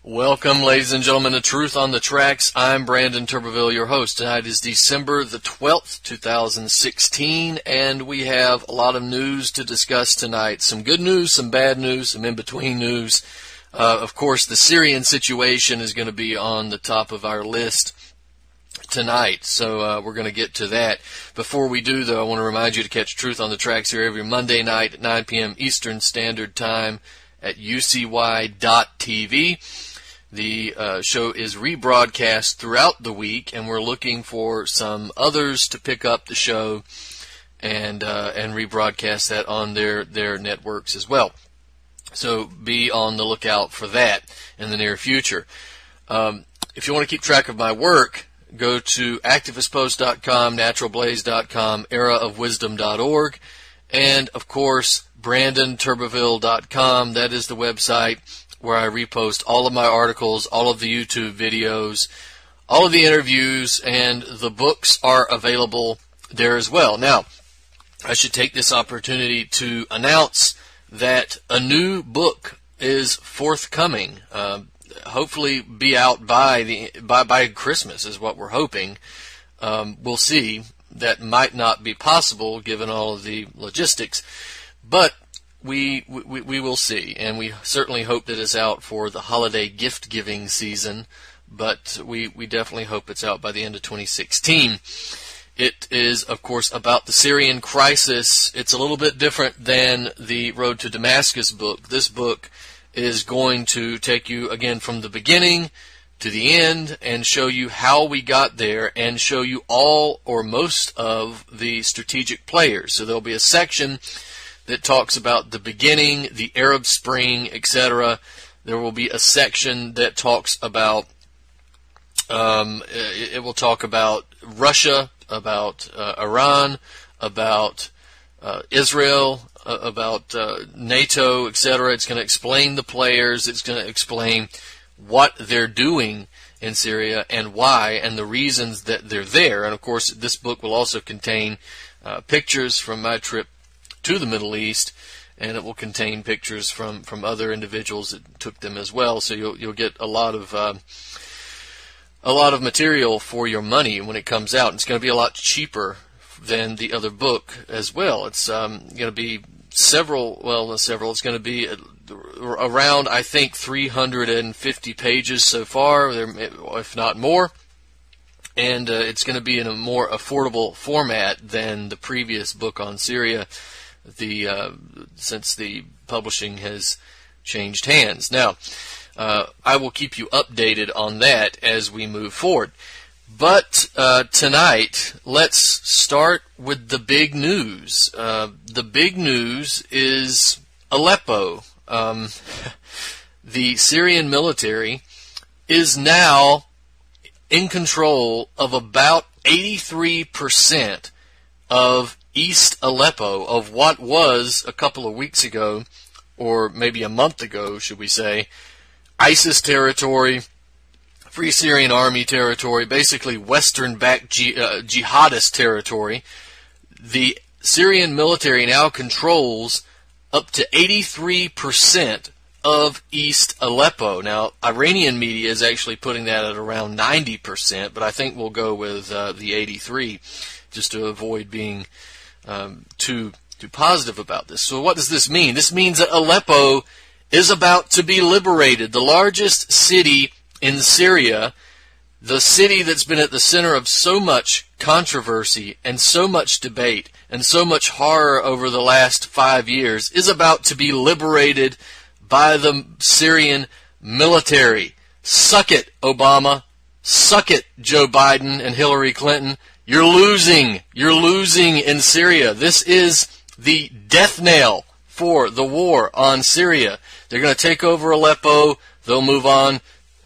Welcome, ladies and gentlemen, to Truth on the Tracks. I'm Brandon Turbeville, your host. Tonight is December the 12th, 2016, and we have a lot of news to discuss tonight. Some good news, some bad news, some in-between news. Of course, the Syrian situation is going to be on the top of our list tonight, so we're going to get to that. Before we do, though, I want to remind you to catch Truth on the Tracks here every Monday night at 9 p.m. Eastern Standard Time at ucy.tv. The show is rebroadcast throughout the week, and we're looking for some others to pick up the show and rebroadcast that on their networks as well. So be on the lookout for that in the near future. If you want to keep track of my work, go to activistpost.com, naturalblaze.com, eraofwisdom.org, and, of course, BrandonTurbeville.com. That is the website where I repost all of my articles, all of the YouTube videos, all of the interviews, and the books are available there as well. Now, I should take this opportunity to announce that a new book is forthcoming. Hopefully be out by Christmas is what we're hoping. We'll see. That might not be possible given all of the logistics, but we will see, and we certainly hope that it's out for the holiday gift-giving season, but we definitely hope it's out by the end of 2016. It is, of course, about the Syrian crisis. It's a little bit different than the Road to Damascus book. This book is going to take you, again, from the beginning to the end and show you how we got there and show you all or most of the strategic players. So there'll be a section that talks about the beginning, the Arab Spring, etc. There will be a section that talks about, it will talk about Russia, about Iran, about Israel, about NATO, etc. It's going to explain the players. It's going to explain what they're doing in Syria and why and the reasons that they're there. And, of course, this book will also contain pictures from my trip to the Middle East, and it will contain pictures from other individuals that took them as well. So you'll get a lot of material for your money when it comes out. It's going to be a lot cheaper than the other book as well. It's going to be It's going to be around, I think, 350 pages so far, if not more. And it's going to be in a more affordable format than the previous book on Syria, since the publishing has changed hands. Now, I will keep you updated on that as we move forward. But tonight, let's start with the big news. The big news is Aleppo. The Syrian military is now in control of about 83% of East Aleppo, of what was a couple of weeks ago, or maybe a month ago, should we say, ISIS territory, Free Syrian Army territory, basically Western-backed jihadist territory. The Syrian military now controls up to 83% of East Aleppo. Now, Iranian media is actually putting that at around 90%, but I think we'll go with the 83 just to avoid being too positive about this. So what does this mean? This means that Aleppo is about to be liberated. The largest city in Syria, the city that's been at the center of so much controversy and so much debate and so much horror over the last 5 years, is about to be liberated by the Syrian military. Suck it, Obama. Suck it, Joe Biden and Hillary Clinton. You're losing. You're losing in Syria. This is the death knell for the war on Syria. They're going to take over Aleppo. They'll move on,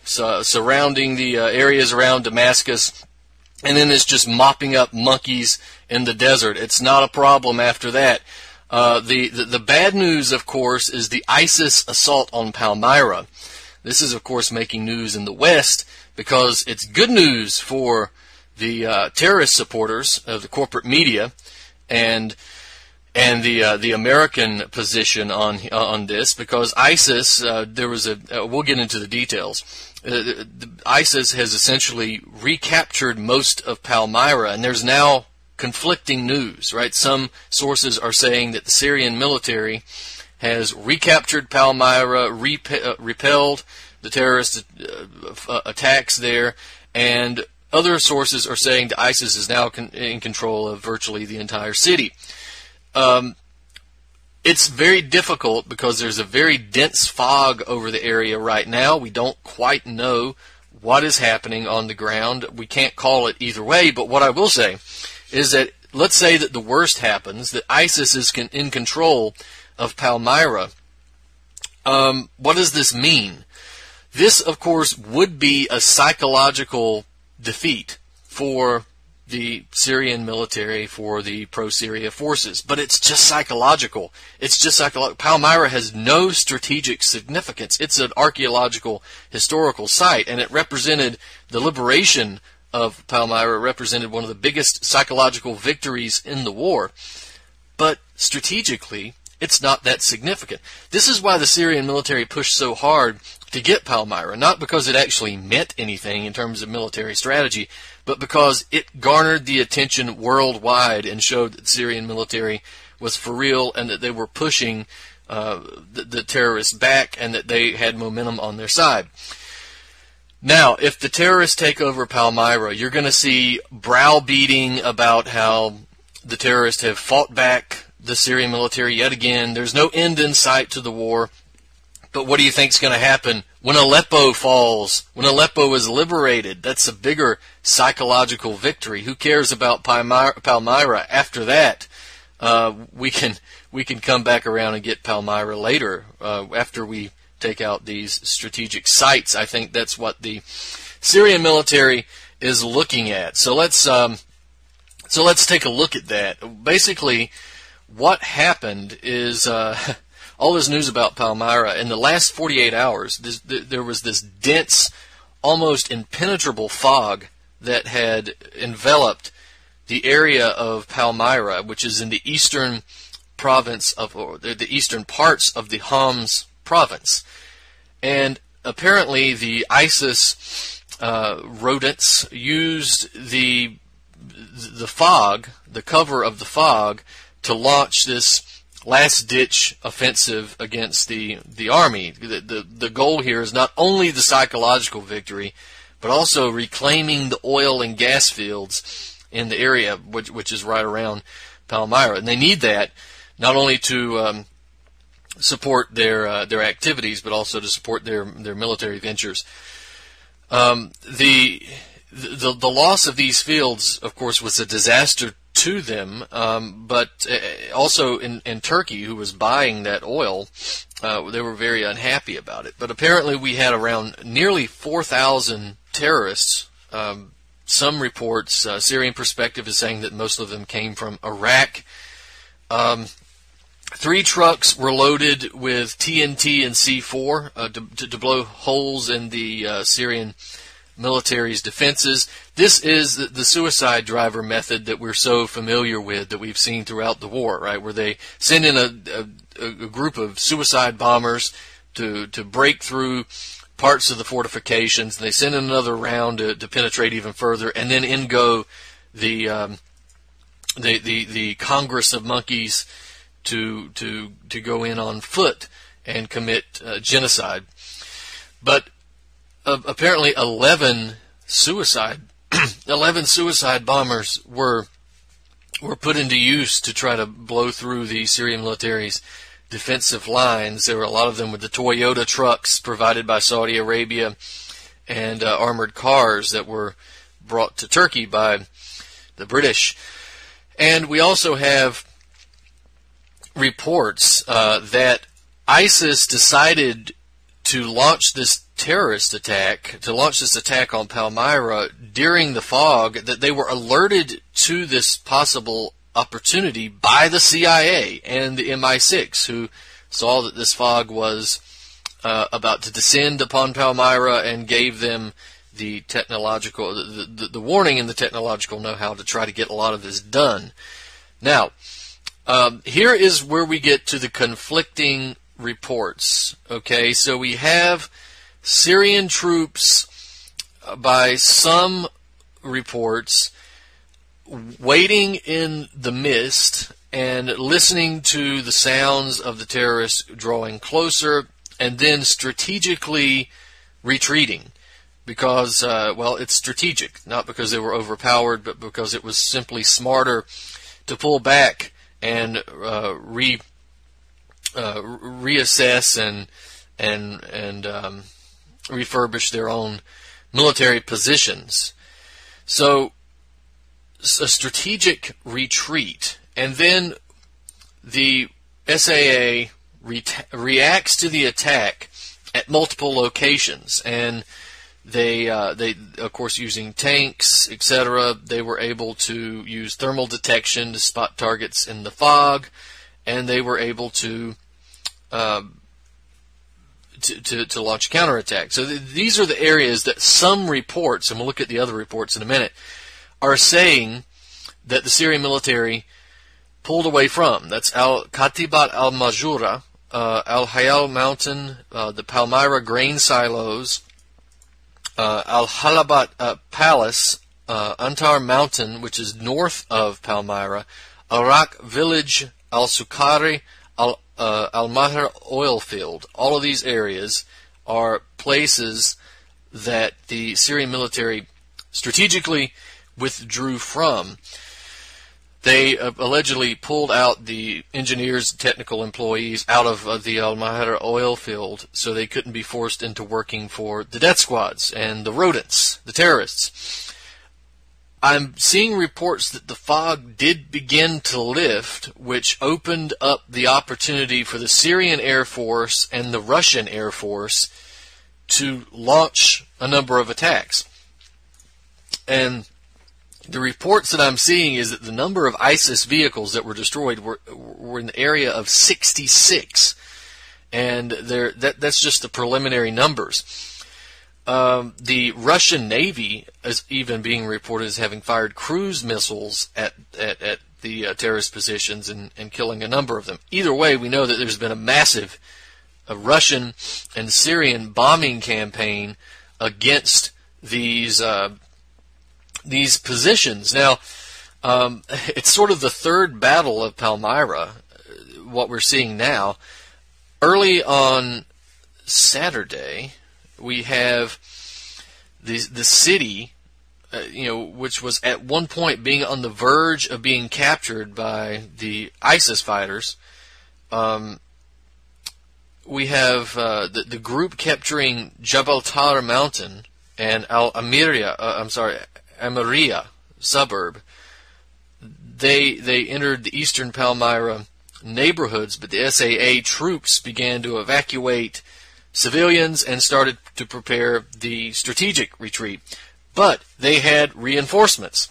surrounding the areas around Damascus. And then it's just mopping up monkeys in the desert. It's not a problem after that. The bad news, of course, is the ISIS assault on Palmyra. This is, of course, making news in the West because it's good news for the terrorist supporters of the corporate media, and and the American position on this, because ISIS, there was we'll get into the details. ISIS has essentially recaptured most of Palmyra, and there's now conflicting news, right? Some sources are saying that the Syrian military has recaptured Palmyra, repelled the terrorist attacks there, and other sources are saying that ISIS is now in control of virtually the entire city. It's very difficult because there's a very dense fog over the area right now. We don't quite know what is happening on the ground. We can't call it either way, but what I will say is that let's say that the worst happens, that ISIS is in control of Palmyra. What does this mean? This, of course, would be a psychological defeat for the Syrian military, for the pro-Syria forces. But it's just psychological. It's just psychological. Palmyra has no strategic significance. It's an archaeological, historical site, and it represented the liberation of Palmyra, represented one of the biggest psychological victories in the war. But strategically, it's not that significant. This is why the Syrian military pushed so hard to get Palmyra, not because it actually meant anything in terms of military strategy, but because it garnered the attention worldwide and showed that the Syrian military was for real and that they were pushing the terrorists back and that they had momentum on their side. Now, if the terrorists take over Palmyra, you're going to see browbeating about how the terrorists have fought back the Syrian military yet again. There's no end in sight to the war. But what do you think is going to happen when Aleppo falls, when Aleppo is liberated? That's a bigger psychological victory. Who cares about Palmyra after that? We can come back around and get Palmyra later after we take out these strategic sites. I think that's what the Syrian military is looking at. So let's take a look at that. Basically, what happened is all this news about Palmyra. In the last 48 hours, there was this dense, almost impenetrable fog that had enveloped the area of Palmyra, which is in the eastern province or the eastern parts of the Homs province. And apparently the ISIS rodents used the fog, the cover of the fog, to launch this last-ditch offensive against the army. The goal here is not only the psychological victory, but also reclaiming the oil and gas fields in the area, which is right around Palmyra. And they need that not only to support their activities, but also to support their military ventures. The loss of these fields, of course, was a disaster to them, but also in Turkey, who was buying that oil, they were very unhappy about it. But apparently we had around nearly 4,000 terrorists. Some reports, Syrian Perspective is saying that most of them came from Iraq. 3 trucks were loaded with TNT and C4 to blow holes in the Syrian military's defenses. This is the suicide driver method that we're so familiar with, that we've seen throughout the war, right? Where they send in a group of suicide bombers to break through parts of the fortifications, and they send in another round to penetrate even further, and then in go the Congress of monkeys to go in on foot and commit genocide. But apparently 11 suicide bombers were put into use to try to blow through the Syrian military's defensive lines. There were a lot of them with the Toyota trucks provided by Saudi Arabia and armored cars that were brought to Turkey by the British. And we also have reports that ISIS decided to launch this terrorist attack, on Palmyra during the fog, that they were alerted to this possible opportunity by the CIA and the MI6, who saw that this fog was about to descend upon Palmyra and gave them the technological, the warning and the technological know-how to try to get a lot of this done. Now, Here is where we get to the conflicting reports. Okay, so we have Syrian troops, by some reports, waiting in the mist and listening to the sounds of the terrorists drawing closer, and then strategically retreating. Because, it's strategic, not because they were overpowered, but because it was simply smarter to pull back and reassess and refurbish their own military positions. So, a strategic retreat, and then the SAA reacts to the attack at multiple locations, and they of course, using tanks, etc., they were able to use thermal detection to spot targets in the fog, and they were able to launch a counterattack. So these are the areas that some reports, and we'll look at the other reports in a minute, are saying that the Syrian military pulled away from. That's Al-Katibat al-Majura, Al-Hayal Mountain, the Palmyra grain silos, Al-Halabat Palace, Antar Mountain, which is north of Palmyra, Arak Village, Al-Sukari, Al-Maher oil field. All of these areas are places that the Syrian military strategically withdrew from. They allegedly pulled out the engineers, technical employees out of the Al-Maher oil field so they couldn't be forced into working for the death squads and the rodents, the terrorists. I'm seeing reports that the fog did begin to lift, which opened up the opportunity for the Syrian Air Force and the Russian Air Force to launch a number of attacks. And the reports that I'm seeing is that the number of ISIS vehicles that were destroyed were in the area of 66. And that's just the preliminary numbers. The Russian Navy is even being reported as having fired cruise missiles at the terrorist positions and killing a number of them. Either way, we know that there's been a massive Russian and Syrian bombing campaign against these positions. Now, it's sort of the third battle of Palmyra, what we're seeing now. Early on Saturday, we have the city, which was at one point being on the verge of being captured by the ISIS fighters. We have the group capturing Jabal Tar Mountain and Amaria suburb. They entered the eastern Palmyra neighborhoods, but the SAA troops began to evacuate civilians and started to prepare the strategic retreat. But they had reinforcements,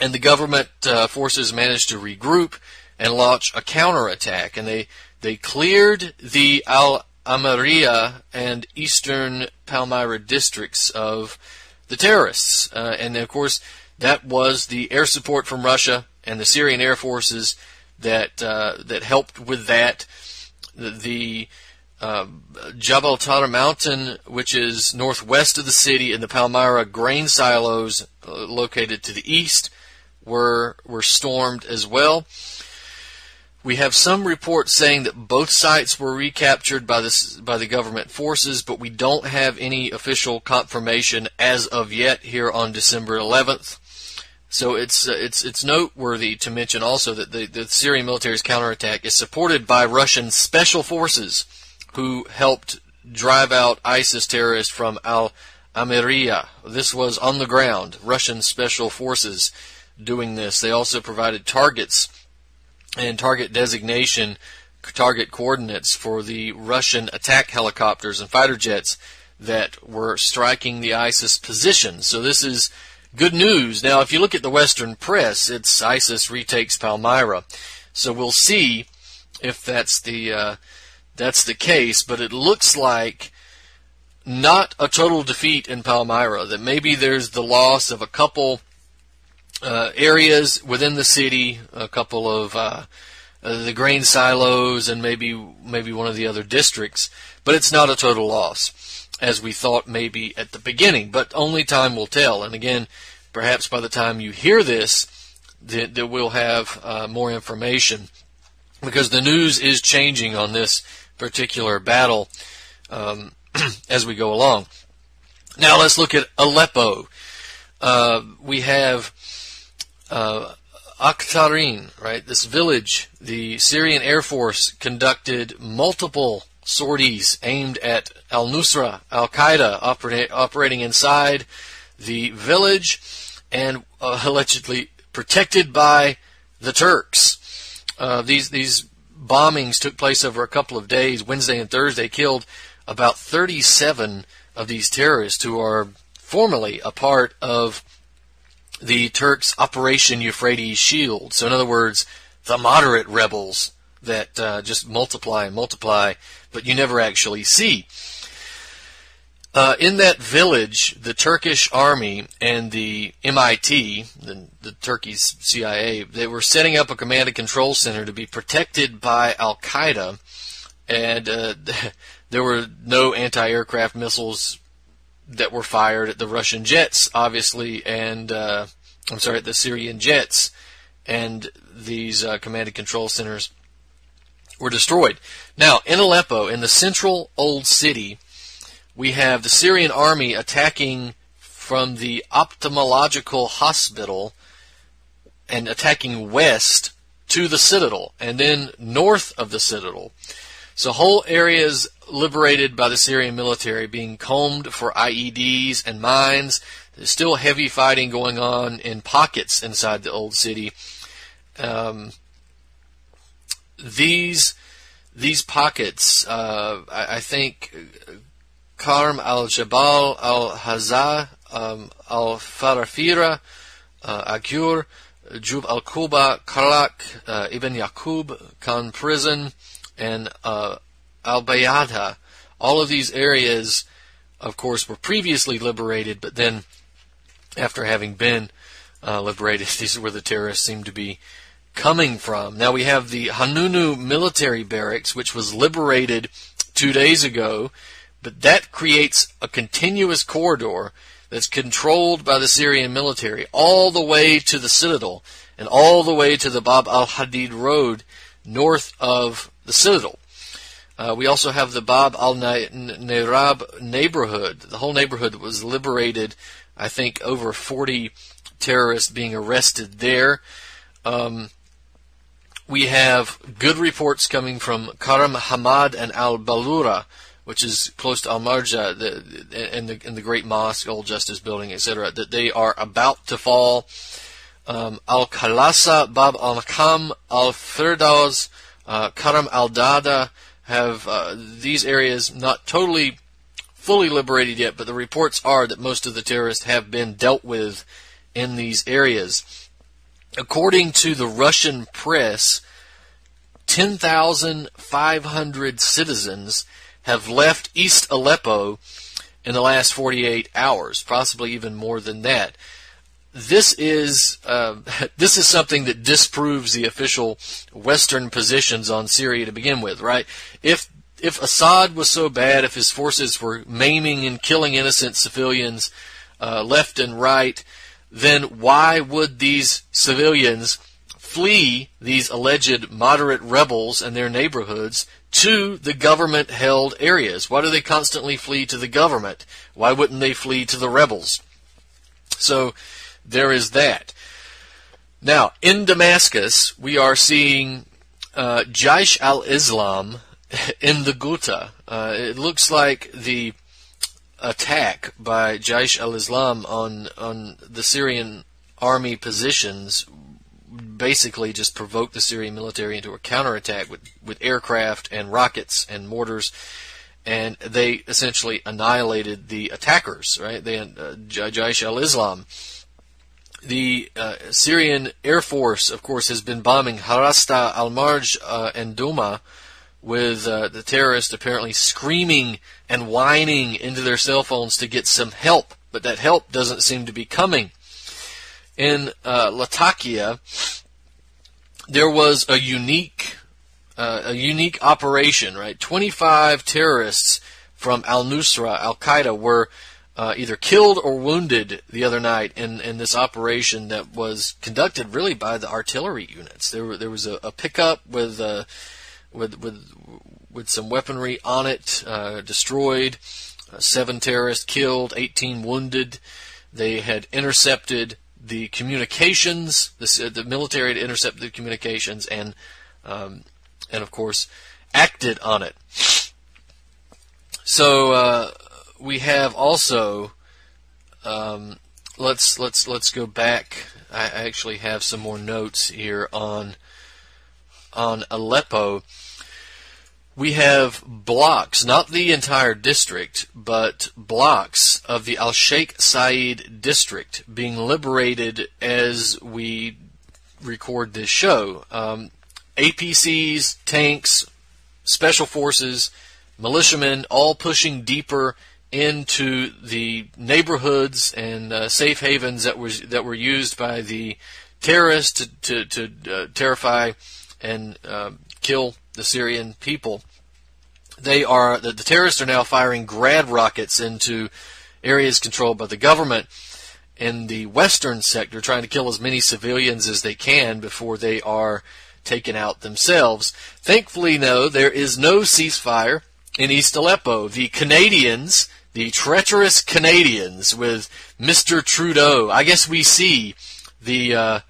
and the government forces managed to regroup and launch a counterattack, and they cleared the Al-Amaria and eastern Palmyra districts of the terrorists. And of course, that was the air support from Russia and the Syrian air forces that helped with that. The Jabal Tar Mountain, which is northwest of the city, and the Palmyra grain silos located to the east were stormed as well. We have some reports saying that both sites were recaptured by the government forces, but we don't have any official confirmation as of yet here on December 11th. So it's noteworthy to mention also that the Syrian military's counterattack is supported by Russian special forces who helped drive out ISIS terrorists from Al-Amaria. This was on the ground, Russian special forces doing this. They also provided targets and target designation, target coordinates for the Russian attack helicopters and fighter jets that were striking the ISIS positions. So this is good news. Now, if you look at the Western press, it's ISIS retakes Palmyra. So we'll see if that's the case. But it looks like not a total defeat in Palmyra. That maybe there's the loss of a couple areas within the city, a couple of the grain silos and maybe one of the other districts, but it's not a total loss, as we thought maybe at the beginning. But only time will tell. And again, perhaps by the time you hear this, that we'll have more information, because the news is changing on this particular battle as we go along. Now let's look at Aleppo. We have Akhtarin, right? This village. The Syrian Air Force conducted multiple sorties aimed at al-Nusra, Al-Qaeda, operating inside the village and allegedly protected by the Turks. These bombings took place over a couple of days. Wednesday and Thursday killed about 37 of these terrorists who are formally a part of the Turks' Operation Euphrates Shield. So in other words, the moderate rebels that just multiply and multiply, but you never actually see. In that village, the Turkish army and the MIT, the Turkey's CIA, they were setting up a command and control center to be protected by Al-Qaeda, and there were no anti-aircraft missiles that were fired at the Russian jets, obviously, and at the Syrian jets, and these command and control centers were destroyed. Now, in Aleppo, in the central old city, we have the Syrian army attacking from the ophthalmological hospital and attacking west to the citadel, and then north of the citadel. So whole areas liberated by the Syrian military being combed for IEDs and mines. There's still heavy fighting going on in pockets inside the old city. These pockets, I think, Karm al-Jabal, al-Hazah, al-Farafira, Agur, Jub al-Kuba, Karlak, Ibn Yaqub, Khan Prison, and al-Bayadha. All of these areas, of course, were previously liberated, but then after having been liberated, these are where the terrorists seem to be coming from. Now we have the Hanunu military barracks, which was liberated 2 days ago, but that creates a continuous corridor that's controlled by the Syrian military all the way to the citadel and all the way to the Bab al-Hadid road north of the citadel. We also have the Bab al-Nairab neighborhood. The whole neighborhood was liberated. I think over 40 terrorists being arrested there. We have good reports coming from Karam Hamad and al-Balura, which is close to Al-Marja, in the Great Mosque, Old Justice Building, etc., that they are about to fall. Al-Khalasa, Bab al-Makam, al-Firdaus, Karam al-Dada have these areas not totally fully liberated yet, but the reports are that most of the terrorists have been dealt with in these areas. According to the Russian press, 10,500 citizens have left East Aleppo in the last 48 hours, possibly even more than that. This is something that disproves the official Western positions on Syria to begin with, right? If Assad was so bad, if his forces were maiming and killing innocent civilians left and right, then why would these civilians flee these alleged moderate rebels and their neighborhoods to the government-held areas? Why do they constantly flee to the government? Why wouldn't they flee to the rebels? So there is that. Now, in Damascus, we are seeing Jaish al-Islam in the Ghouta. It looks like the attack by Jaish al-Islam on the Syrian army positions basically just provoked the Syrian military into a counterattack with aircraft and rockets and mortars, and they essentially annihilated the attackers, right? Jaish al-Islam. The Syrian Air Force, of course, has been bombing Harasta, Al-Marj, and Douma, with the terrorists apparently screaming and whining into their cell phones to get some help, but that help doesn't seem to be coming. In Latakia, there was a unique a unique operation, right? 25 terrorists from Al-Nusra, Al-Qaeda, were either killed or wounded the other night in this operation that was conducted really by the artillery units. There was a pickup with some weaponry on it, destroyed, 7 terrorists killed, 18 wounded. They had intercepted the communications. The military had intercepted the communications and of course acted on it. So we have also. Let's go back. I actually have some more notes here on Aleppo. We have blocks, not the entire district, but blocks of the Al-Sheikh Said district being liberated as we record this show. APCs, tanks, special forces, militiamen, all pushing deeper into the neighborhoods and safe havens that were used by the terrorists to terrify and kill the Syrian people. The terrorists are now firing grad rockets into areas controlled by the government in the western sector, trying to kill as many civilians as they can before they are taken out themselves. Thankfully, no, there is no ceasefire in East Aleppo. The Canadians, the treacherous Canadians with Mr. Trudeau, I guess we see the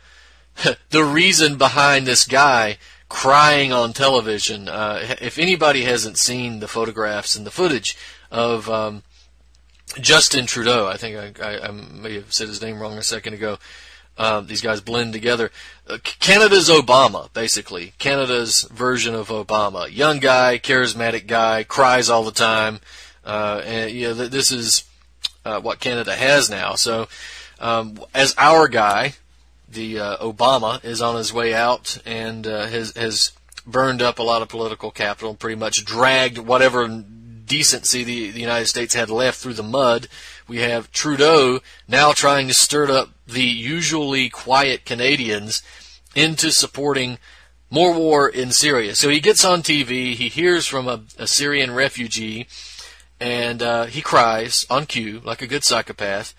the reason behind this guy crying on television. If anybody hasn't seen the photographs and the footage of Justin Trudeau, I think I may have said his name wrong a second ago. These guys blend together. Canada's Obama, basically. Canada's version of Obama. Young guy, charismatic guy, cries all the time. And this is what Canada has now. So, as our guy, the Obama is on his way out and has burned up a lot of political capital, pretty much dragged whatever decency the United States had left through the mud. We have Trudeau now trying to stir up the usually quiet Canadians into supporting more war in Syria. So he gets on TV, he hears from a Syrian refugee, and he cries on cue like a good psychopath.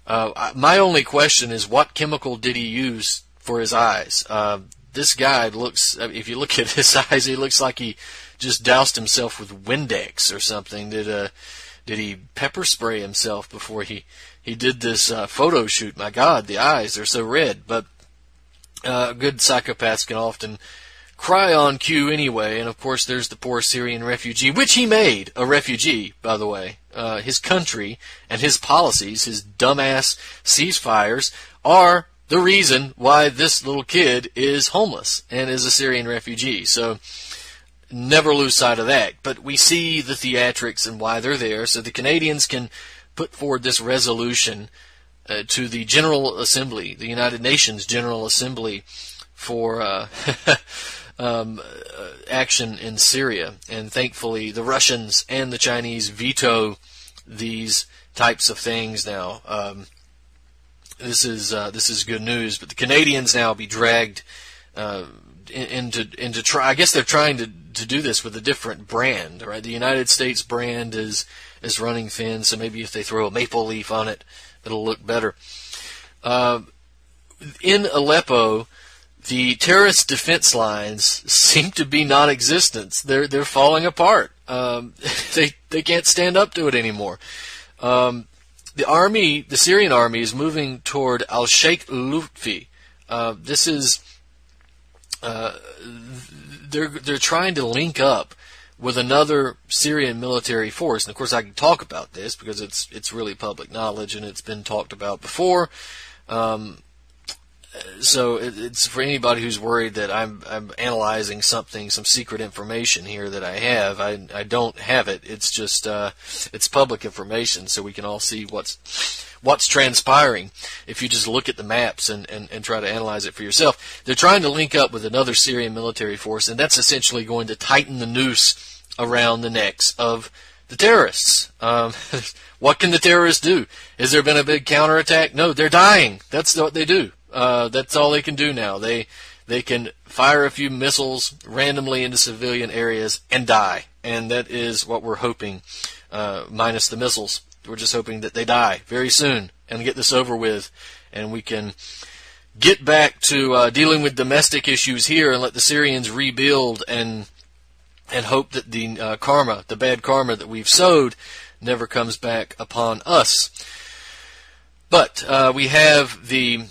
My only question is, what chemical did he use for his eyes? This guy looks, if you look at his eyes, he looks like he just doused himself with Windex or something. Did he pepper spray himself before he did this photo shoot? My God, the eyes are so red. But good psychopaths can often cry on cue anyway. And of course, there's the poor Syrian refugee, which he made a refugee, by the way. His country and his policies, his dumbass ceasefires, are the reason why this little kid is homeless and is a Syrian refugee. So never lose sight of that. But we see the theatrics and why they're there, so the Canadians can put forward this resolution to the General Assembly, the United Nations General Assembly, for action in Syria. And thankfully, the Russians and the Chinese veto these types of things now. This is good news. But the Canadians now be dragged into try. I guess they're trying to do this with a different brand, right? The United States brand is running thin, so maybe if they throw a maple leaf on it, it'll look better. In Aleppo, the terrorist defense lines seem to be non-existent. They're falling apart. They can't stand up to it anymore. The Syrian army is moving toward Al-Sheikh Lutfi. This is they're trying to link up with another Syrian military force. And of course, I can talk about this because it's really public knowledge and it's been talked about before. So it's for anybody who's worried that I'm analyzing something, some secret information here that I have. I don't have it. It's just it's public information, so we can all see what's transpiring if you just look at the maps and try to analyze it for yourself. They're trying to link up with another Syrian military force, and that's essentially going to tighten the noose around the necks of the terrorists. What can the terrorists do? Has there been a big counterattack? No, they're dying. That's what they do. That's all they can do now. They they can fire a few missiles randomly into civilian areas and die. And that is what we're hoping, minus the missiles. We're just hoping that they die very soon and get this over with, and we can get back to dealing with domestic issues here and let the Syrians rebuild and hope that the karma, the bad karma that we've sowed, never comes back upon us. But we have the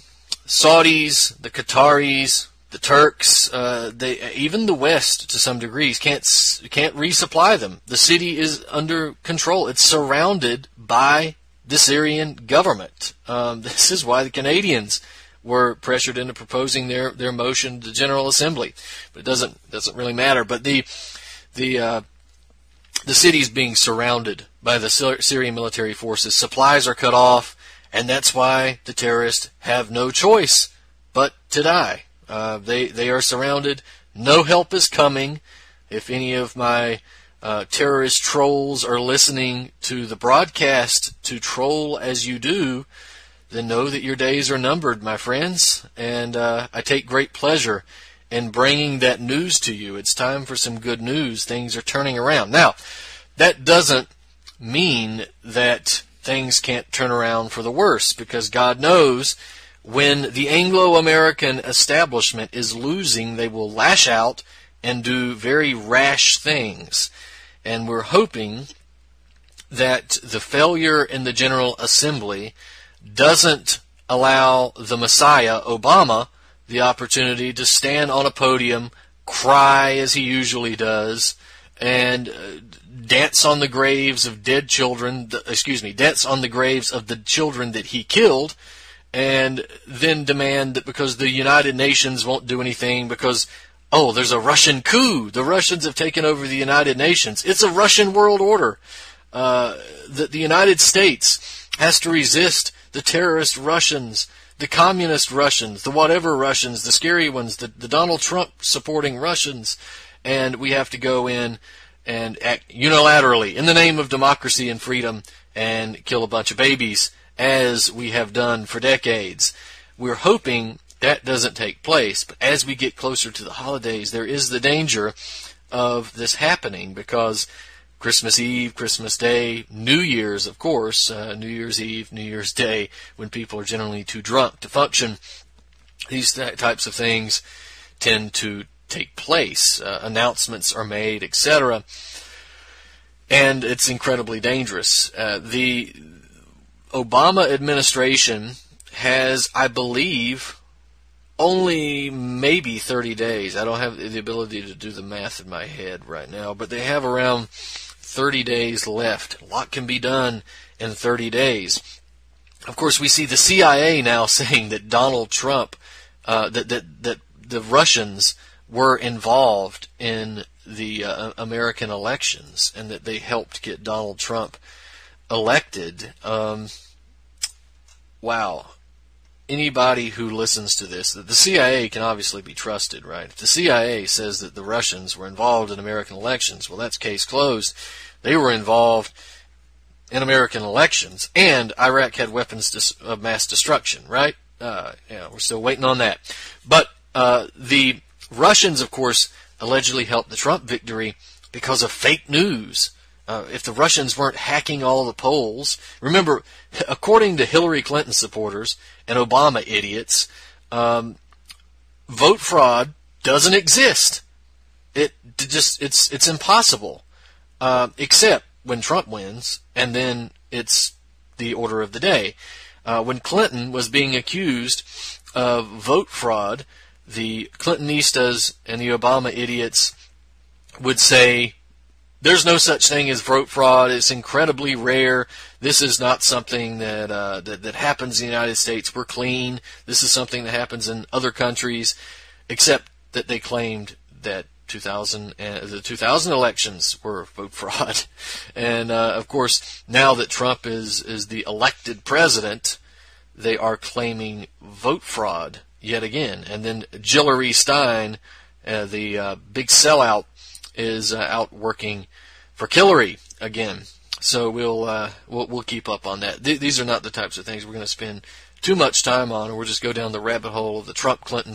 Saudis, the Qataris, the Turks, even the West to some degrees can't resupply them. The city is under control. It's surrounded by the Syrian government. This is why the Canadians were pressured into proposing their motion to the General Assembly. But it doesn't really matter. But the city is being surrounded by the Syrian military forces. Supplies are cut off, and that's why the terrorists have no choice but to die. They are surrounded. No help is coming. If any of my terrorist trolls are listening to the broadcast to troll as you do, then know that your days are numbered, my friends. And I take great pleasure in bringing that news to you. It's time for some good news. Things are turning around. Now, that doesn't mean that things can't turn around for the worse, because God knows when the Anglo-American establishment is losing, they will lash out and do very rash things. And we're hoping that the failure in the General Assembly doesn't allow the Messiah, Obama, the opportunity to stand on a podium, cry as he usually does, and dance on the graves of dead children, dance on the graves of the children that he killed, and then demand that because the United Nations won't do anything because, there's a Russian coup. The Russians have taken over the United Nations. It's a Russian world order. The United States has to resist the terrorist Russians, the communist Russians, the whatever Russians, the scary ones, the Donald Trump supporting Russians, and we have to go in and act unilaterally in the name of democracy and freedom and kill a bunch of babies, as we have done for decades. We're hoping that doesn't take place, but as we get closer to the holidays, there is the danger of this happening, because Christmas Eve, Christmas Day, New Year's, of course, New Year's Eve, New Year's Day, when people are generally too drunk to function, these types of things tend to take place. Announcements are made, etc., and it's incredibly dangerous. The Obama administration has, I believe, only maybe 30 days. I don't have the ability to do the math in my head right now, but they have around 30 days left. A lot can be done in 30 days. Of course, we see the CIA now saying that Donald Trump, that the Russians were involved in the American elections and that they helped get Donald Trump elected. Wow. Anybody who listens to this, the CIA can obviously be trusted, right? If the CIA says that the Russians were involved in American elections, well, that's case closed. They were involved in American elections, and Iraq had weapons of mass destruction, right? We're still waiting on that. But the Russians, of course, allegedly helped the Trump victory because of fake news. If the Russians weren't hacking all the polls, remember, according to Hillary Clinton supporters and Obama idiots, vote fraud doesn't exist. It's impossible, except when Trump wins, and then it's the order of the day. When Clinton was being accused of vote fraud, the Clintonistas and the Obama idiots would say, there's no such thing as vote fraud. It's incredibly rare. This is not something that happens in the United States. We're clean. This is something that happens in other countries, except that they claimed that the 2000 elections were vote fraud. And of course, now that Trump is the elected president, they are claiming vote fraud yet again. And then Hillary Stein, the big sellout, is out working for Hillary again. So we'll keep up on that. These are not the types of things we're going to spend too much time on, or we'll just go down the rabbit hole of the Trump Clinton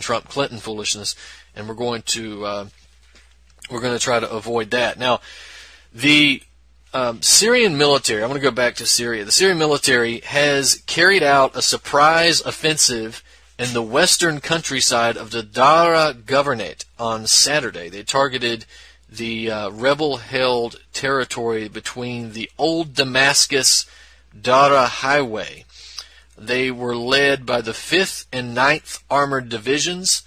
foolishness, and we're going to try to avoid that. Now, the Syrian military, I'm going to go back to Syria. The Syrian military has carried out a surprise offensive in the western countryside of the Dara Governorate on Saturday. They targeted the rebel-held territory between the Old Damascus-Dara Highway. They were led by the 5th and 9th Armored Divisions,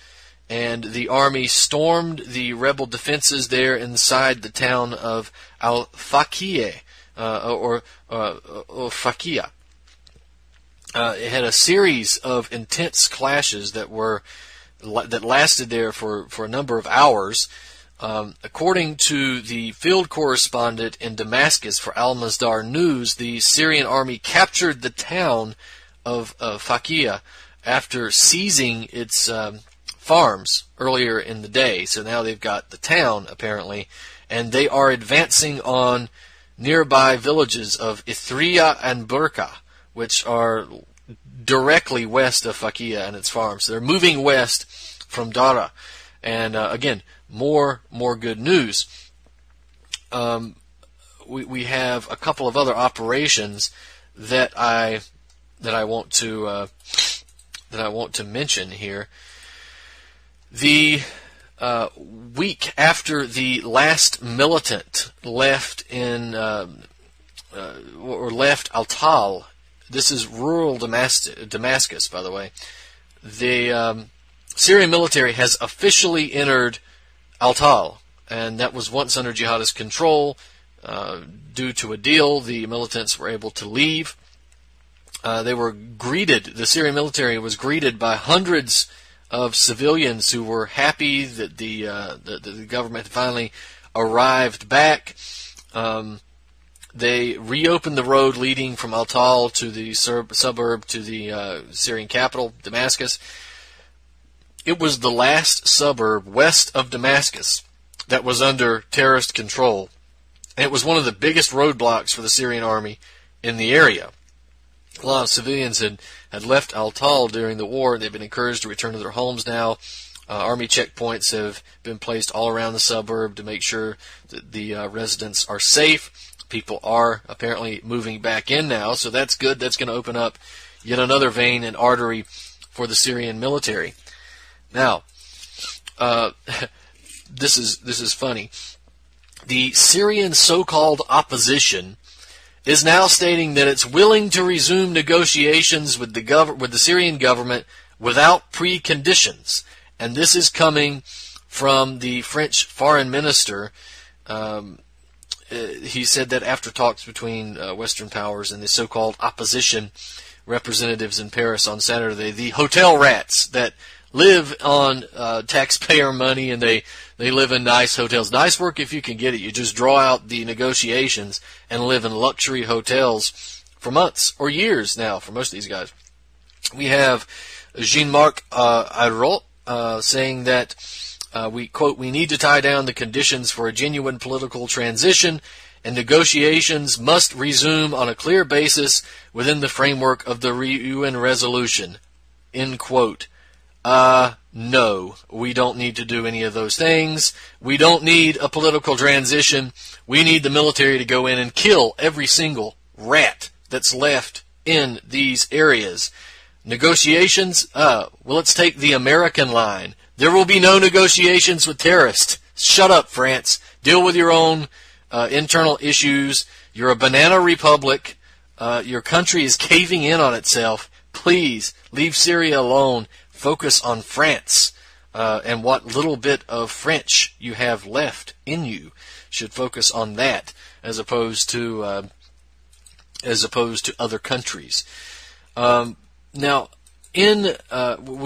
and the army stormed the rebel defenses there inside the town of Al-Faqih, or Faqih. It had a series of intense clashes that lasted there for a number of hours. According to the field correspondent in Damascus for Al-Masdar News, the Syrian army captured the town of Faqih after seizing its farms earlier in the day. So now they've got the town, apparently, and they are advancing on nearby villages of Ithriya and Burqa, which are directly west of Faqih and its farms. So they're moving west from Dara. And again, more good news. We have a couple of other operations that I want to mention here. The week after the last militant left left Al-Tal, this is rural Damascus, by the way. The Syrian military has officially entered Al-Tal, and that was once under jihadist control. Due to a deal, the militants were able to leave. They were greeted, the Syrian military was greeted by hundreds of civilians who were happy that the government had finally arrived back. They reopened the road leading from Al-Tal to the suburb to the Syrian capital, Damascus. It was the last suburb west of Damascus that was under terrorist control. And it was one of the biggest roadblocks for the Syrian army in the area. A lot of civilians had left Al-Tal during the war, and they've been encouraged to return to their homes now. Army checkpoints have been placed all around the suburb to make sure that the residents are safe. People are apparently moving back in now, so that's good. That's going to open up yet another vein and artery for the Syrian military. Now, this is funny. The Syrian so-called opposition is now stating that it's willing to resume negotiations with the Syrian government without preconditions, and this is coming from the French foreign minister. He said that after talks between Western powers and the so-called opposition representatives in Paris on Saturday, the hotel rats that live on taxpayer money, and they live in nice hotels. Nice work if you can get it. You just draw out the negotiations and live in luxury hotels for months or years now for most of these guys. We have Jean-Marc Ayrault saying that we, quote, "We need to tie down the conditions for a genuine political transition, and negotiations must resume on a clear basis within the framework of the UN resolution," end quote. No, we don't need to do any of those things. We don't need a political transition. We need the military to go in and kill every single rat that's left in these areas. Negotiations? Well, let's take the American line. There will be no negotiations with terrorists. Shut up, France. Deal with your own internal issues. You're a banana republic. Your country is caving in on itself. Please, leave Syria alone. Focus on France, and what little bit of French you have left in you. Should focus on that as opposed to other countries. Now, we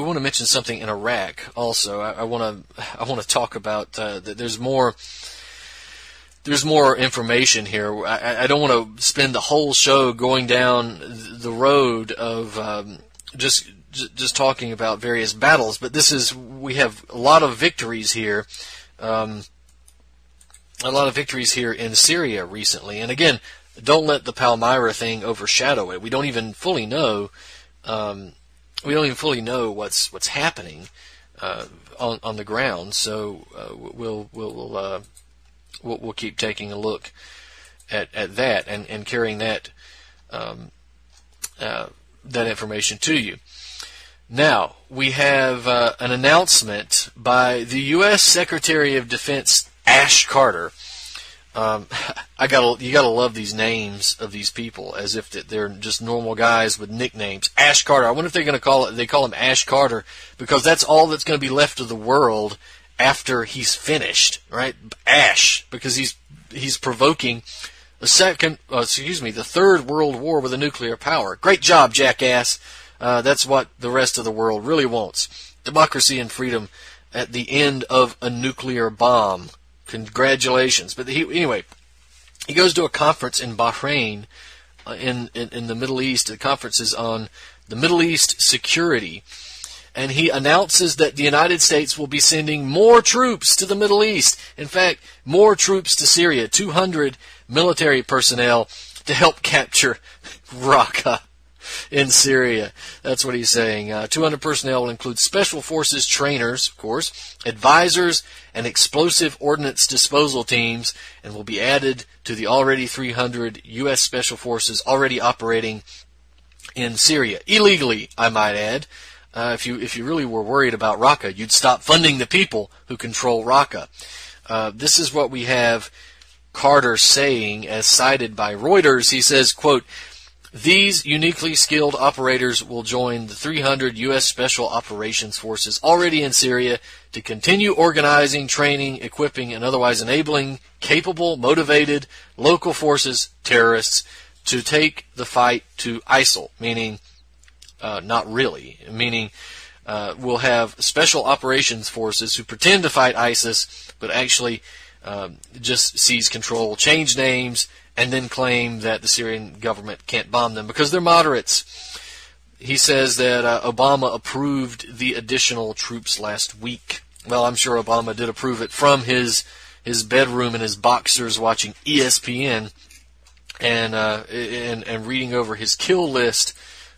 want to mention something in Iraq also. I want to talk about that. There's more information here. I don't want to spend the whole show going down the road of just talking about various battles, but we have a lot of victories here. A lot of victories here in Syria recently. And again, don't let the Palmyra thing overshadow it. We don't even fully know. What's happening on the ground. So we'll keep taking a look at that and carrying that that information to you. Now we have an announcement by the U.S. Secretary of Defense Ash Carter. You gotta love these names of these people, as if they're just normal guys with nicknames. Ash Carter. I wonder if they're going to call him Ash Carter because that's all that's going to be left of the world after he's finished, right? Ash, because he's provoking the third world war with a nuclear power. Great job, jackass. That's what the rest of the world really wants: democracy and freedom at the end of a nuclear bomb. Congratulations. But anyway, he goes to a conference in Bahrain in the Middle East. The conference is on the Middle East security. And he announces that the United States will be sending more troops to the Middle East. In fact, more troops to Syria, 200 military personnel to help capture Raqqa in Syria. That's what he's saying. 200 personnel will include special forces trainers, of course, advisors, and explosive ordnance disposal teams, and will be added to the already 300 U.S. special forces already operating in Syria. Illegally, I might add. If you really were worried about Raqqa, you'd stop funding the people who control Raqqa. This is what we have Carter saying, as cited by Reuters. He says, quote, "These uniquely skilled operators will join the 300 U.S. Special Operations Forces already in Syria to continue organizing, training, equipping, and otherwise enabling capable, motivated local forces, terrorists, to take the fight to ISIL," meaning not really, meaning we'll have special operations forces who pretend to fight ISIS, but actually just seize control, change names, and then claim that the Syrian government can't bomb them because they're moderates. He says that Obama approved the additional troops last week. Well, I'm sure Obama did approve it from his bedroom in his boxers watching ESPN and reading over his kill list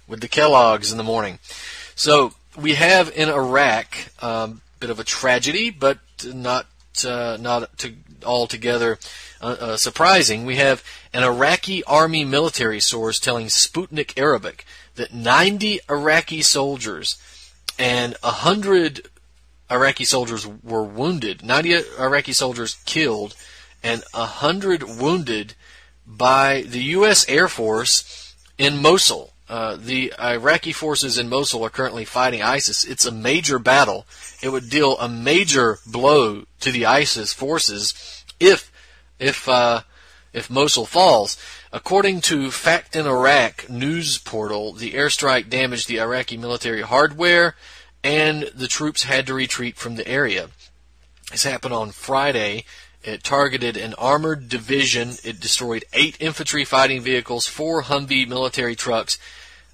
with the Kellogg's in the morning. So we have in Iraq bit of a tragedy, but not altogether surprising. We have an Iraqi army military source telling Sputnik Arabic that 90 Iraqi soldiers and 100 Iraqi soldiers were wounded, 90 Iraqi soldiers killed, and 100 wounded by the U.S. Air Force in Mosul. The Iraqi forces in Mosul are currently fighting ISIS. It's a major battle. It would deal a major blow to the ISIS forces if Mosul falls. According to Fact in Iraq news portal, the airstrike damaged the Iraqi military hardware, and the troops had to retreat from the area. This happened on Friday. It targeted an armored division. It destroyed 8 infantry fighting vehicles, 4 Humvee military trucks.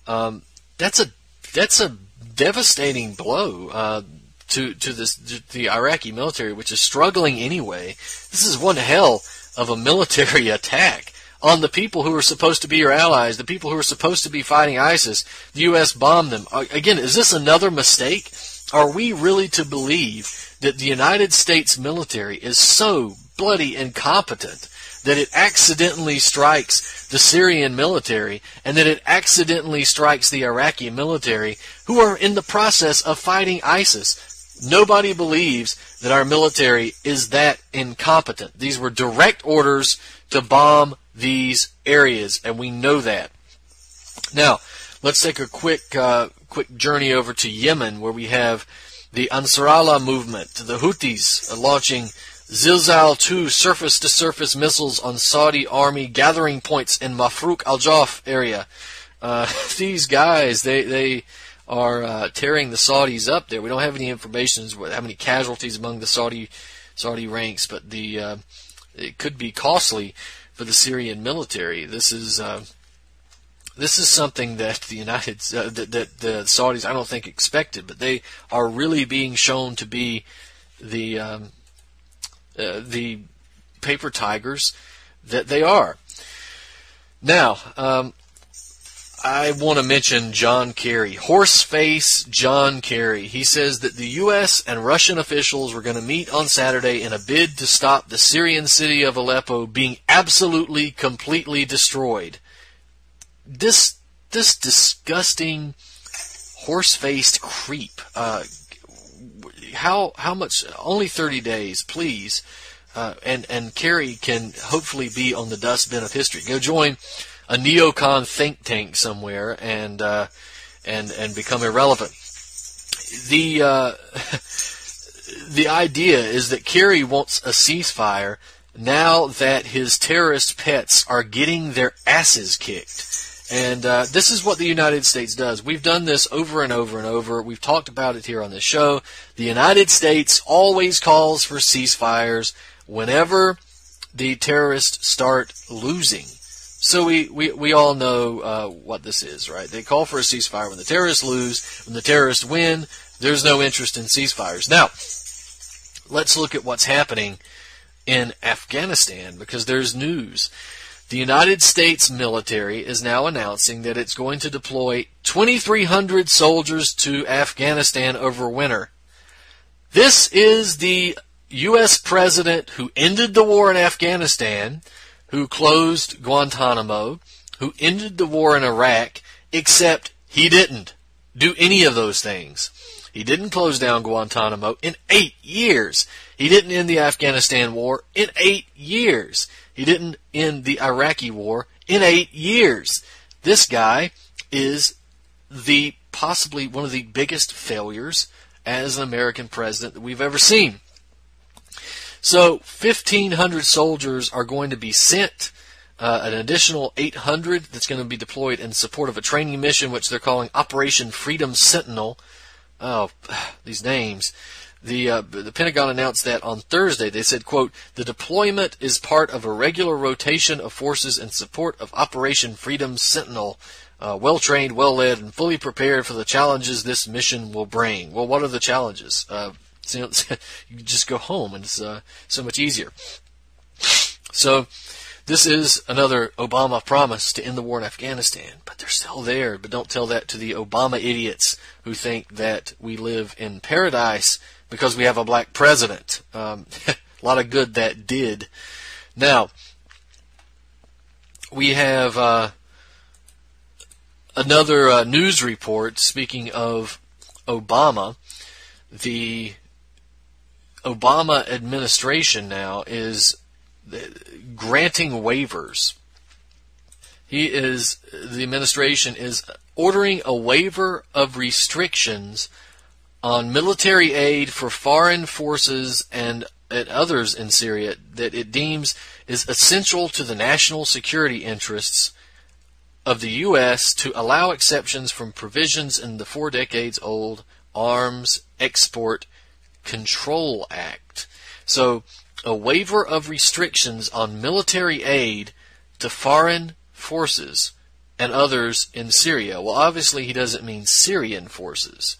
That's a devastating blow to the Iraqi military, which is struggling anyway. This is one hell of a military attack on the people who are supposed to be your allies, the people who are supposed to be fighting ISIS. The U.S. bombed them. Again, is this another mistake? Are we really to believe that the United States military is so bloody incompetent that it accidentally strikes the Syrian military and that it accidentally strikes the Iraqi military who are in the process of fighting ISIS? Nobody believes that our military is that incompetent. These were direct orders to bomb these areas, and we know that. Now, let's take a quick journey over to Yemen, where we have the Ansar Allah movement, the Houthis launching Zilzal-2 surface-to-surface missiles on Saudi army gathering points in Mafruk al-Jawf area. These guys, they are tearing the Saudis up there. We don't have any information as to how many casualties among the Saudi ranks, but it could be costly for the Syrian military. This is something that the that the Saudis, I don't think, expected, but they are really being shown to be the paper tigers that they are. Now, I want to mention John Kerry, Horseface John Kerry. He says that the U.S. and Russian officials were going to meet on Saturday in a bid to stop the Syrian city of Aleppo being absolutely, completely destroyed. This disgusting, horse-faced creep. How much? Only 30 days, please. And Kerry can hopefully be on the dustbin of history. Go join a neocon think tank somewhere and become irrelevant. The idea is that Kerry wants a ceasefire now that his terrorist pets are getting their asses kicked. And this is what the United States does. We've done this over and over and over. We've talked about it here on the show. The United States always calls for ceasefires whenever the terrorists start losing. So we all know what this is, right? They call for a ceasefire when the terrorists lose. When the terrorists win, there's no interest in ceasefires. Now, let's look at what's happening in Afghanistan, because there's news. The United States military is now announcing that it's going to deploy 2,300 soldiers to Afghanistan over winter. This is the U.S. president who ended the war in Afghanistan, who closed Guantanamo, who ended the war in Iraq, except he didn't do any of those things. He didn't close down Guantanamo in 8 years. He didn't end the Afghanistan war in 8 years. He didn't end the Iraqi war in 8 years. This guy is possibly one of the biggest failures as an American president that we've ever seen. So 1,500 soldiers are going to be sent, an additional 800 that's going to be deployed in support of a training mission which they're calling Operation Freedom Sentinel. Oh, these names. The Pentagon announced that on Thursday. They said, quote, "The deployment is part of a regular rotation of forces in support of Operation Freedom Sentinel, well-trained, well-led, and fully prepared for the challenges this mission will bring." Well, what are the challenges? You just go home, and it's so much easier. So this is another Obama promise to end the war in Afghanistan, but they're still there. But don't tell that to the Obama idiots who think that we live in paradise because we have a black president. A lot of good that did. Now, we have another news report. Speaking of Obama, the Obama administration now is granting waivers. The administration is ordering a waiver of restrictions on military aid for foreign forces and others in Syria that it deems is essential to the national security interests of the U.S. to allow exceptions from provisions in the 4 decades old Arms Export Control Act. So, a waiver of restrictions on military aid to foreign forces and others in Syria. Well, obviously he doesn't mean Syrian forces.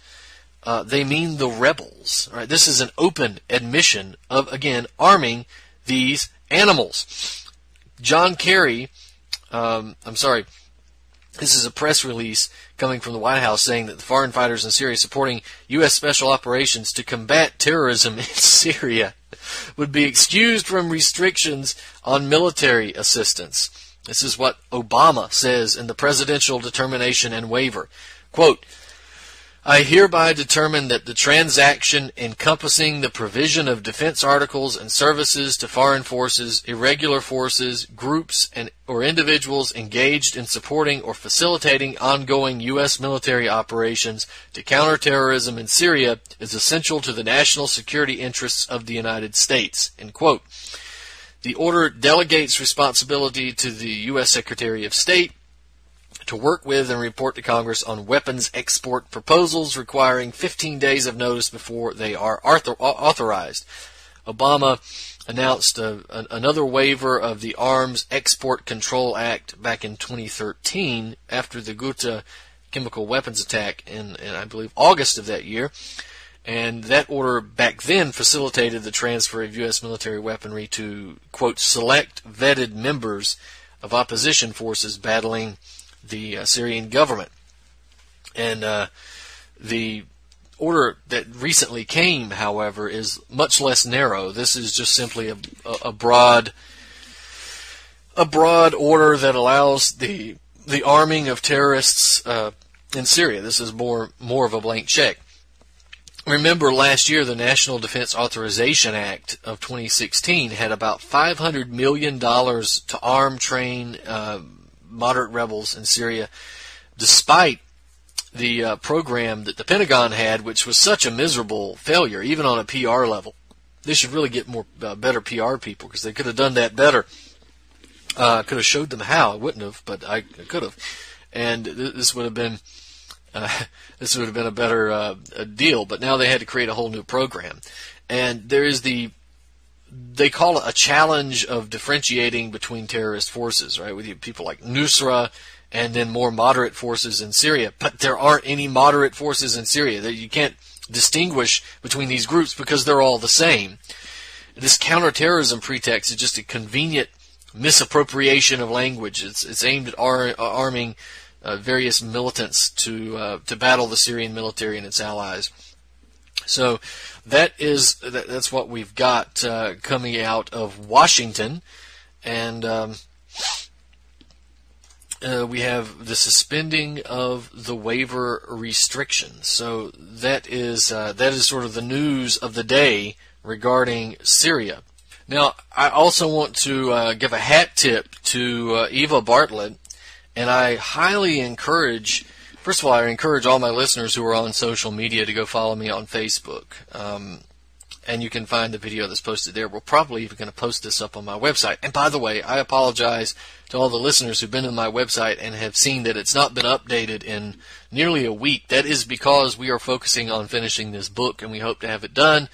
They mean the rebels. Right? This is an open admission of, again, arming these animals. John Kerry, this is a press release coming from the White House saying that the foreign fighters in Syria supporting U.S. special operations to combat terrorism in Syria would be excused from restrictions on military assistance. This is what Obama says in the presidential determination and waiver. Quote, "I hereby determine that the transaction encompassing the provision of defense articles and services to foreign forces, irregular forces, groups, or individuals engaged in supporting or facilitating ongoing U.S. military operations to counter terrorism in Syria is essential to the national security interests of the United States." End quote. The order delegates responsibility to the U.S. Secretary of State to work with and report to Congress on weapons export proposals requiring 15 days of notice before they are authorized. Obama announced another waiver of the Arms Export Control Act back in 2013 after the Ghouta chemical weapons attack in I believe, August of that year. And that order back then facilitated the transfer of U.S. military weaponry to, quote, select vetted members of opposition forces battling the Syrian government. And the order that recently came, however, is much less narrow. This is just simply a broad order that allows the arming of terrorists in Syria. This is more of a blank check. Remember, last year the National Defense Authorization Act of 2016 had about $500 million to arm, train moderate rebels in Syria, despite the program that the Pentagon had, which was such a miserable failure, even on a PR level. They should really get better PR people, because they could have done that better. Could have showed them how. I wouldn't have, but I could have. And this would have been a better deal. But now they had to create a whole new program. And there is they call it a challenge of differentiating between terrorist forces, right? With people like Nusra and then more moderate forces in Syria. But there aren't any moderate forces in Syria. You can't distinguish between these groups because they're all the same. This counterterrorism pretext is just a convenient misappropriation of language. It's aimed at arming various militants to battle the Syrian military and its allies. So that's what we've got coming out of Washington, and we have the suspending of the waiver restrictions. So that is sort of the news of the day regarding Syria. Now, I also want to give a hat tip to Eva Bartlett, and I highly encourage, first of all, I encourage all my listeners who are on social media to go follow me on Facebook. And you can find the video that's posted there. We're probably even going to post this up on my website. And by the way, I apologize to all the listeners who've been to my website and have seen that it's not been updated in nearly a week. That is because we are focusing on finishing this book, and we hope to have it done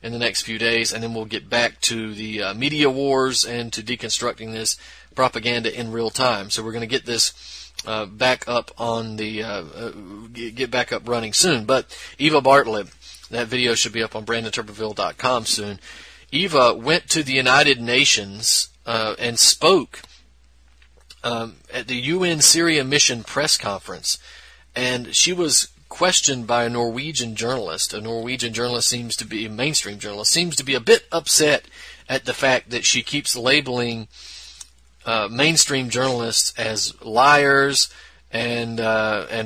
in the next few days, and then we'll get back to the media wars and to deconstructing this propaganda in real time. So we're going to get this back up on get back up running soon. But Eva Bartlett, that video should be up on BrandonTurbeville.com soon. Eva went to the United Nations and spoke at the UN Syria Mission press conference, and she was questioned by a Norwegian journalist. A Norwegian journalist a mainstream journalist, seems to be a bit upset at the fact that she keeps labeling mainstream journalists as liars and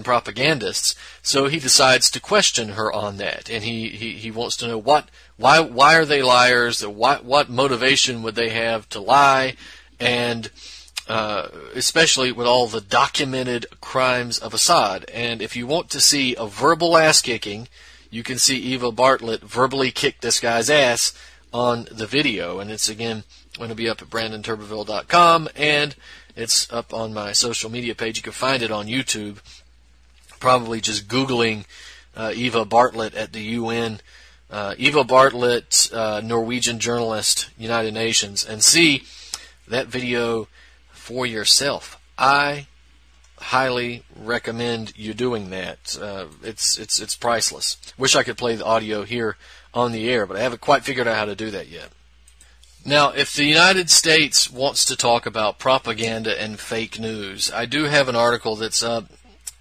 propagandists. So he decides to question her on that, and he wants to know why are they liars? What motivation would they have to lie? And especially with all the documented crimes of Assad. And if you want to see a verbal ass-kicking, you can see Eva Bartlett verbally kick this guy's ass on the video. And it's, again, going to be up at BrandonTurbeville.com, and it's up on my social media page. You can find it on YouTube, probably just Googling Eva Bartlett at the UN. Eva Bartlett, Norwegian journalist, United Nations, and see that video for yourself. I highly recommend you doing that. It's priceless. Wish I could play the audio here on the air, but I haven't quite figured out how to do that yet. Now, if the United States wants to talk about propaganda and fake news, I do have an article that's up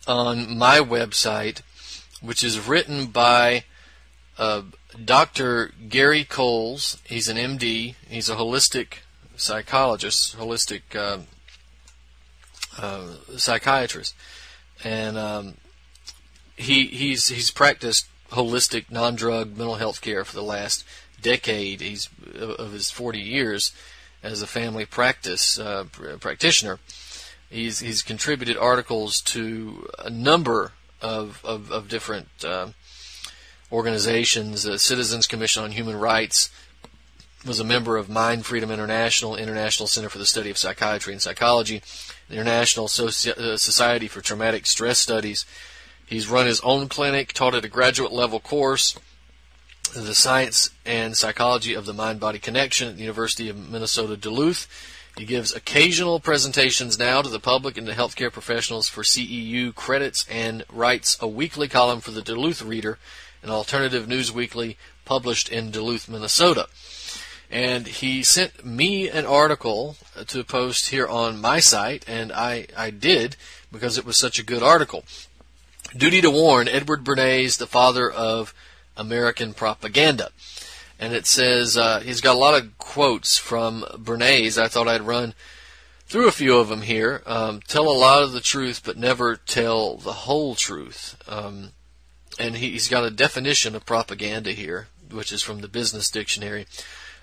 on my website, which is written by Dr. Gary Coles. He's an MD. He's a holistic psychologist, holistic psychiatrist, and he's practiced holistic non-drug mental health care for the last decade. He's of his 40 years as a family practice practitioner. He's contributed articles to a number of different organizations. The Citizens Commission on Human Rights, was a member of Mind Freedom International, International Center for the Study of Psychiatry and Psychology, the International Society for Traumatic Stress Studies. He's run his own clinic, taught at a graduate level course, The Science and Psychology of the Mind-Body Connection at the University of Minnesota Duluth. He gives occasional presentations now to the public and to healthcare professionals for CEU credits, and writes a weekly column for the Duluth Reader, an alternative news weekly published in Duluth, Minnesota. And he sent me an article to post here on my site, and I did because it was such a good article. Duty to Warn, Edward Bernays, the father of American propaganda. And it says, he's got a lot of quotes from Bernays. I thought I'd run through a few of them here. Tell a lot of the truth, but never tell the whole truth. And he's got a definition of propaganda here, which is from the Business Dictionary.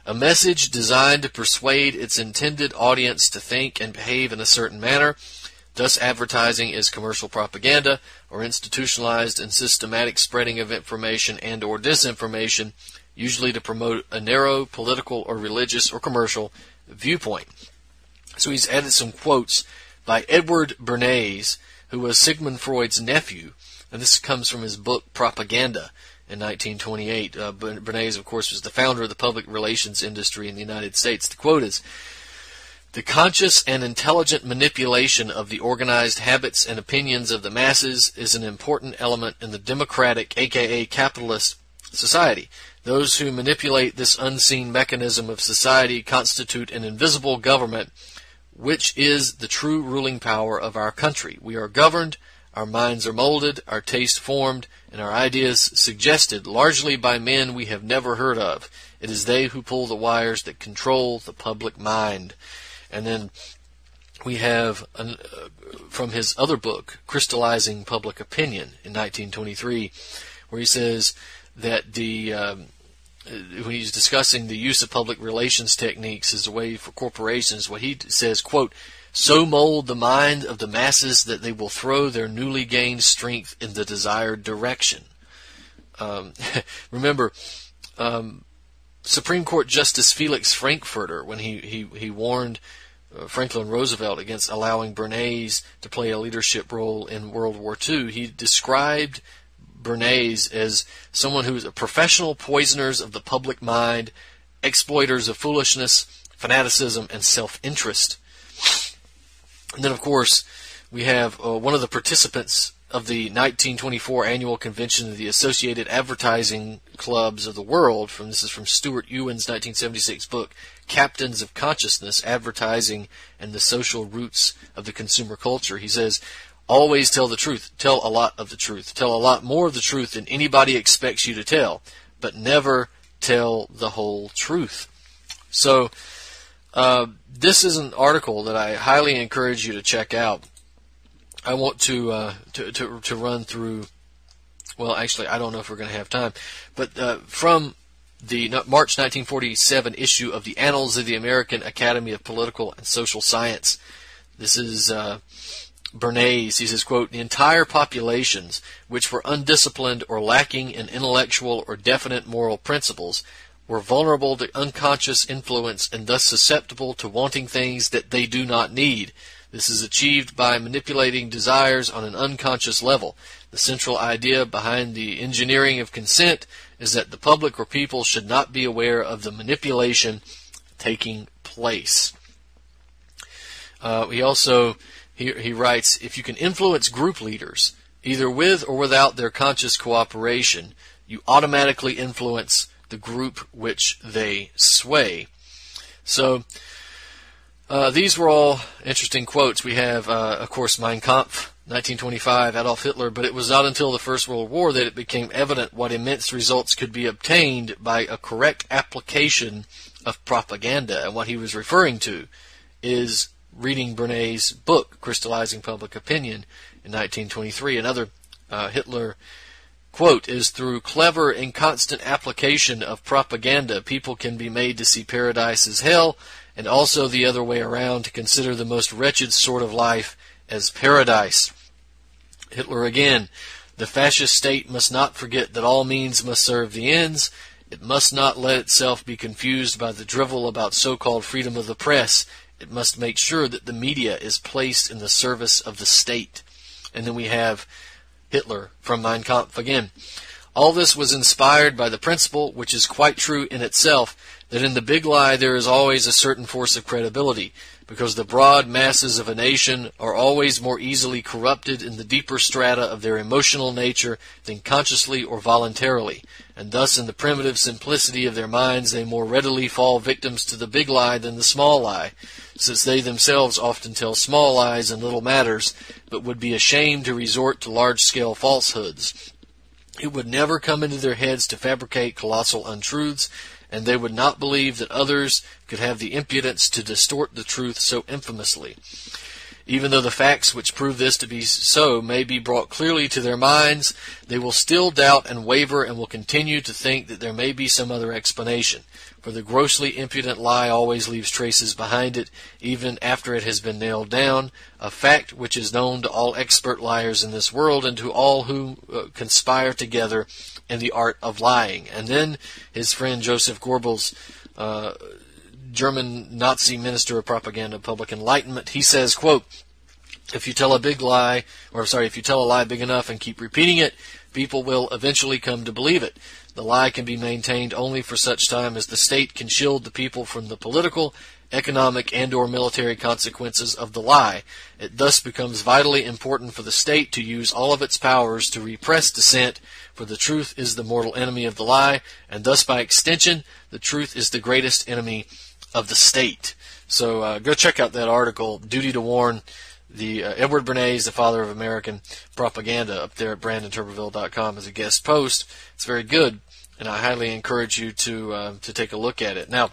A message designed to persuade its intended audience to think and behave in a certain manner. Thus, advertising is commercial propaganda, or institutionalized and systematic spreading of information and or disinformation, usually to promote a narrow political or religious or commercial viewpoint. So he's added some quotes by Edward Bernays, who was Sigmund Freud's nephew, and this comes from his book Propaganda in 1928. Bernays, of course, was the founder of the public relations industry in the United States. The quote is, "The conscious and intelligent manipulation of the organized habits and opinions of the masses is an important element in the democratic, aka capitalist, society. Those who manipulate this unseen mechanism of society constitute an invisible government, which is the true ruling power of our country. We are governed, our minds are molded, our taste formed, and our ideas suggested largely by men we have never heard of. It is they who pull the wires that control the public mind." And then we have from his other book, Crystallizing Public Opinion, in 1923, where he says that when he's discussing the use of public relations techniques as a way for corporations, what he says, quote, "So mold the mind of the masses that they will throw their newly gained strength in the desired direction." Remember, Supreme Court Justice Felix Frankfurter, when he warned Franklin Roosevelt against allowing Bernays to play a leadership role in World War II, he described Bernays as someone who is a professional poisoners of the public mind, exploiters of foolishness, fanaticism, and self-interest. And then, of course, we have one of the participants of the 1924 annual convention of the Associated Advertising Clubs of the World. This is from Stuart Ewan's 1976 book, Captains of Consciousness, Advertising and the Social Roots of the Consumer Culture. He says, "Always tell the truth. Tell a lot of the truth. Tell a lot more of the truth than anybody expects you to tell, but never tell the whole truth." So this is an article that I highly encourage you to check out. I want to run through. Well, actually, I don't know if we're going to have time, but from the March 1947 issue of the Annals of the American Academy of Political and Social Science. This is Bernays. He says, quote, "The entire populations which were undisciplined or lacking in intellectual or definite moral principles were vulnerable to unconscious influence and thus susceptible to wanting things that they do not need. This is achieved by manipulating desires on an unconscious level. The central idea behind the engineering of consent is that the public or people should not be aware of the manipulation taking place." He writes, "If you can influence group leaders, either with or without their conscious cooperation, you automatically influence the group which they sway." So these were all interesting quotes. We have, of course, Mein Kampf, 1925, Adolf Hitler, but it was not until the First World War that it became evident what immense results could be obtained by a correct application of propaganda. And what he was referring to is reading Bernays' book, Crystallizing Public Opinion, in 1923. Another Hitler quote is, "Through clever and constant application of propaganda, people can be made to see paradise as hell, and also the other way around, to consider the most wretched sort of life as paradise." Hitler again, "The fascist state must not forget that all means must serve the ends. It must not let itself be confused by the drivel about so-called freedom of the press. It must make sure that the media is placed in the service of the state." And then we have Hitler from Mein Kampf again. "All this was inspired by the principle, which is quite true in itself, that in the big lie there is always a certain force of credibility. because the broad masses of a nation are always more easily corrupted in the deeper strata of their emotional nature than consciously or voluntarily, and thus in the primitive simplicity of their minds they more readily fall victims to the big lie than the small lie, since they themselves often tell small lies in little matters, but would be ashamed to resort to large-scale falsehoods. It would never come into their heads to fabricate colossal untruths, and they would not believe that others could have the impudence to distort the truth so infamously. Even though the facts which prove this to be so may be brought clearly to their minds, they will still doubt and waver and will continue to think that there may be some other explanation. For the grossly impudent lie always leaves traces behind it, even after it has been nailed down, a fact which is known to all expert liars in this world and to all who conspire together in the art of lying. And then his friend Joseph Goebbels, German Nazi minister of propaganda, public enlightenment, he says, quote, if you tell a lie big enough and keep repeating it, people will eventually come to believe it. The lie can be maintained only for such time as the state can shield the people from the political, economic, and or military consequences of the lie. It thus becomes vitally important for the state to use all of its powers to repress dissent, for the truth is the mortal enemy of the lie, and thus by extension, the truth is the greatest enemy of the state. So go check out that article, Duty to Warn. Edward Bernays, the father of American propaganda, up there at BrandonTurbeville.com as a guest post. It's very good, and I highly encourage you to take a look at it. Now,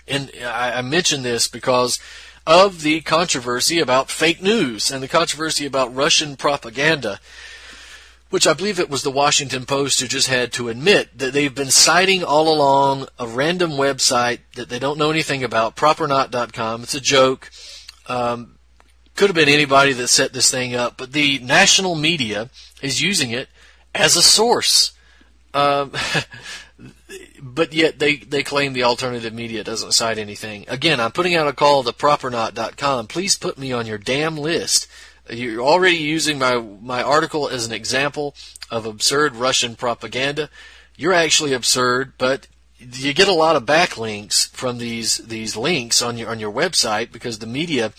and I mention this because of the controversy about fake news and the controversy about Russian propaganda, which I believe it was the Washington Post who just had to admit that they've been citing all along a random website that they don't know anything about, propernaut.com. It's a joke. Could have been anybody that set this thing up, but the national media is using it as a source. But yet they claim the alternative media doesn't cite anything. Again, I'm putting out a call to propernaut.com. Please put me on your damn list. You're already using my article as an example of absurd Russian propaganda. You're actually absurd, but you get a lot of backlinks from these links on your website because the media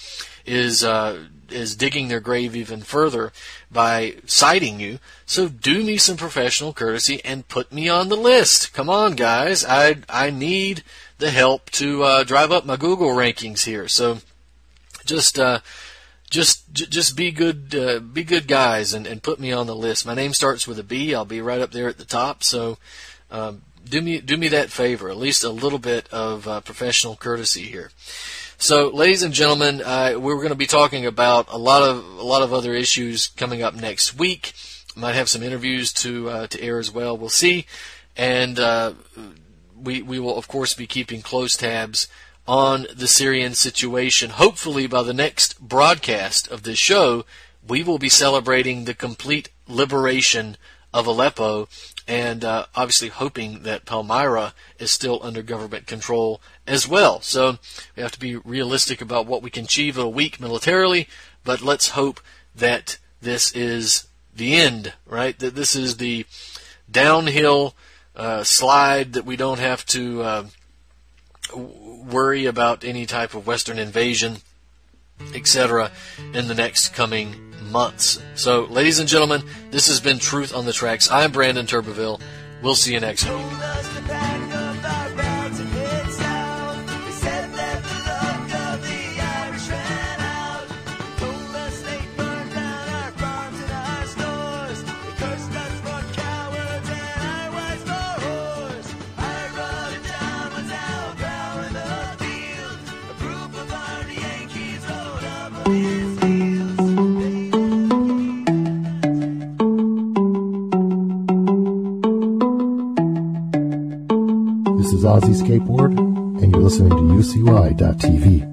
is digging their grave even further by citing you. So do me some professional courtesy and put me on the list. Come on, guys. I need the help to drive up my Google rankings here. So just be good guys and put me on the list. My name starts with a B. I'll be right up there at the top. So do me that favor, at least a little bit of professional courtesy here. So, ladies and gentlemen, we're going to be talking about a lot of other issues coming up next week. Might have some interviews to air as well. We'll see, and we will of course be keeping close tabs on the Syrian situation. Hopefully, by the next broadcast of this show, we will be celebrating the complete liberation of Aleppo, and obviously hoping that Palmyra is still under government control as well. So we have to be realistic about what we can achieve in a week militarily, but let's hope that this is the end, right? That this is the downhill slide, that we don't have to worry about any type of Western invasion, etc., in the next coming months. So, ladies and gentlemen, this has been Truth on the Tracks. I'm Brandon Turbeville. We'll see you next week. This is Ozzy Skateboard, and you're listening to UCY.TV.